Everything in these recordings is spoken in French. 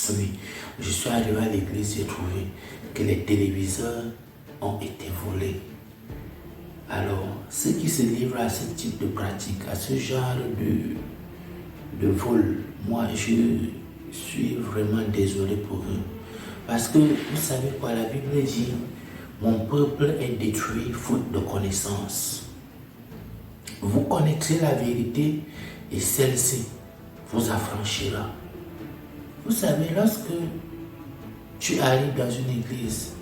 Oui, je suis arrivé à l'église, j'ai trouvé que les téléviseurs ont été volés. Alors, ceux qui se livrent à ce type de pratique, à ce genre de vol, moi je suis vraiment désolé pour eux. Parce que vous savez quoi, la Bible dit, mon peuple est détruit faute de connaissance. Vous connaîtrez la vérité et celle-ci vous affranchira. Vous savez, lorsque tu arrives dans une église,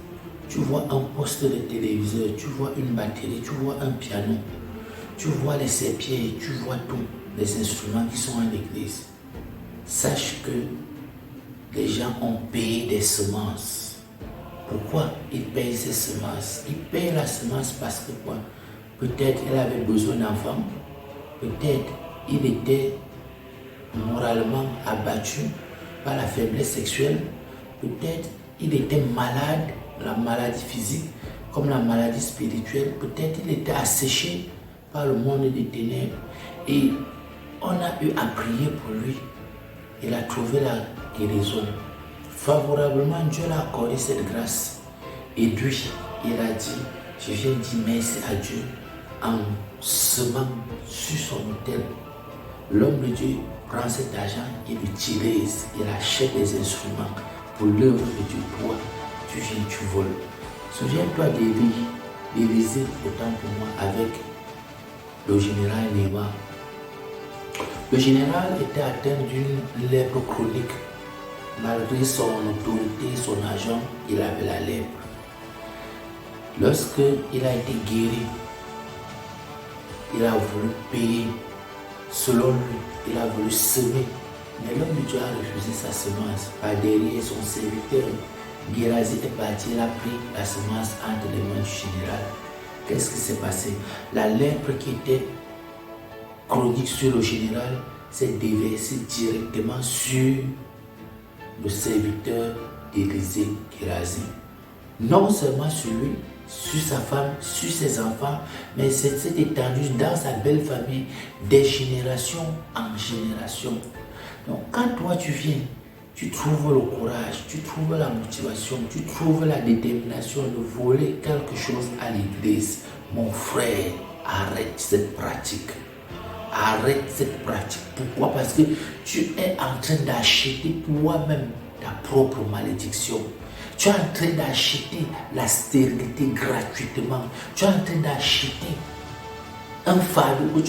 tu vois un poste de téléviseur, tu vois une batterie, tu vois un piano, tu vois les serre-pieds, tu vois tous les instruments qui sont en église. Sache que les gens ont payé des semences. Pourquoi ils payent ces semences? Ils payent la semence parce que quoi? Peut-être il avait besoin d'enfants, peut-être il était moralement abattu par la faiblesse sexuelle, peut-être il était malade, la maladie physique comme la maladie spirituelle, peut-être il était asséché par le monde des ténèbres et on a eu à prier pour lui. Il a trouvé la guérison. Favorablement, Dieu l'a accordé cette grâce. Et lui, il a dit, je viens dire merci à Dieu en semant sur son autel. L'homme de Dieu prend cet argent, il l'utilise, il achète des instruments pour l'œuvre de Dieu. Toi, tu viens, tu voles. Souviens-toi d'Élisée, autant pour moi, avec le général Neymar. Le général était atteint d'une lèpre chronique. Malgré son autorité, son argent, il avait la lèpre. Lorsqu'il a été guéri, il a voulu payer. Selon lui, il a voulu semer. Mais l'homme de Dieu a refusé sa semence. Par derrière son serviteur, Gérazi est parti, il a pris la semence entre les mains du général. Qu'est-ce qui s'est passé? La lèpre qui était chronique sur le général s'est déversée directement sur le serviteur d'Élisée, Gérazi. Non seulement sur lui, sur sa femme, sur ses enfants, mais c'est étendu dans sa belle famille, des générations en génération. Donc quand toi tu viens, tu trouves le courage, tu trouves la motivation, tu trouves la détermination de voler quelque chose à l'église, mon frère, arrête cette pratique. Arrête cette pratique. Pourquoi? Parce que tu es en train d'acheter toi-même ta propre malédiction. Tu es en train d'acheter la stérilité gratuitement. Tu es en train d'acheter un fardeau que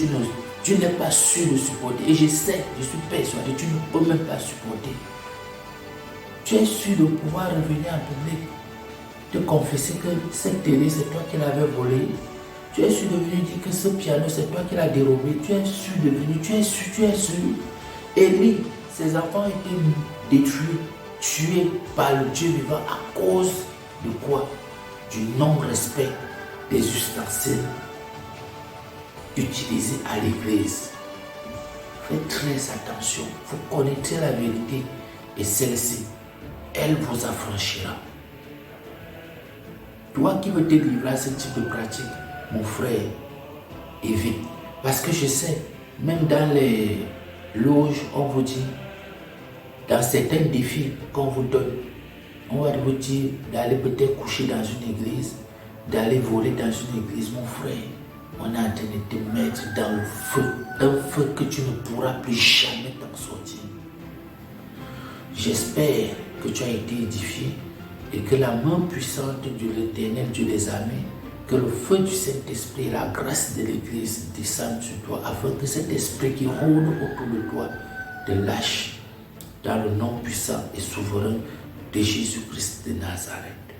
tu n'es pas sûr de supporter. Et je sais, je suis persuadé, tu ne peux même pas supporter. Tu es sûr de pouvoir revenir en public, te confesser que cette télé, c'est toi qui l'avais volée. Tu es sûr de venir dire que ce piano, c'est toi qui l'as dérobé. Tu es sûr de venir, tu es sûr. Et lui, ses enfants étaient détruits, tués par le Dieu vivant à cause de quoi? Du non-respect des ustensiles utilisés à l'église. Faites très attention, vous connaîtrez la vérité et celle-ci, elle vous affranchira. Toi qui veux te livrer à ce type de pratique, mon frère, évite. Parce que je sais, même dans les loges, on vous dit, dans certains défis qu'on vous donne, on va vous dire d'aller peut-être coucher dans une église, d'aller voler dans une église, mon frère. On est en train de te mettre dans le feu, un feu que tu ne pourras plus jamais t'en sortir. J'espère que tu as été édifié et que la main puissante de l'Éternel, Dieu des armées, que le feu du Saint-Esprit et la grâce de l'Église descendent sur toi afin que cet esprit qui rôde autour de toi te lâche dans le nom puissant et souverain de Jésus-Christ de Nazareth.